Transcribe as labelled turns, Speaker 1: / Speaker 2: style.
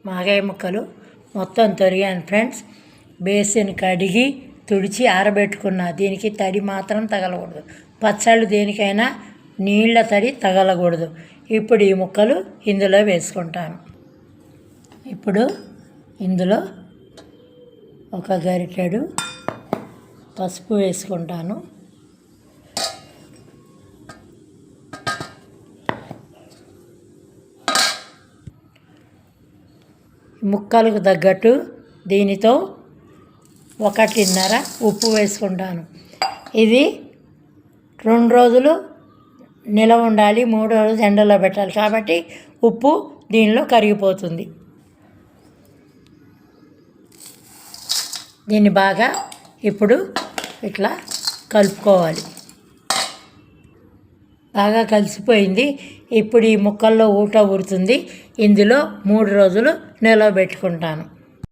Speaker 1: మాగాయ ముక్కలు మొత్తం తొరిగాను friends. Basin కడిగి తుడిచి ఆరబెట్టుకున్నా. దీనికి తడి మాత్రం తగలకూడదు. పచ్చళ్ళు దేనికైనా నీళ్ళ తడి తగలకూడదు. ఇప్పుడు ఈ ముక్కలు ఇందులో వేసుకుంటాను. ఇప్పుడు ఇందులో ఒక గరిటెడు పసుపు వేసుకుంటాను. ముక్కలకు తగ్గట్టు దీనితో 1.5 ఉప్పు వేసుకుంటాను. ఇది 2 రోజులు నిలవ ఉండాలి, 3 రోజులు ఎండలో పెట్టాలి కాబట్టి ఉప్పు దీనిలో కరిగిపోతుంది. దీన్ని బాగా ఇప్పుడు ఇట్లా కలుపుకోవాలి. బాగా కలిసిపోయింది. ఇప్పుడు ఈ ముక్కల్లో ఊట ఊరుతుంది. ఇందులో 3 రోజులు నిలవ పెట్టుకుంటాను.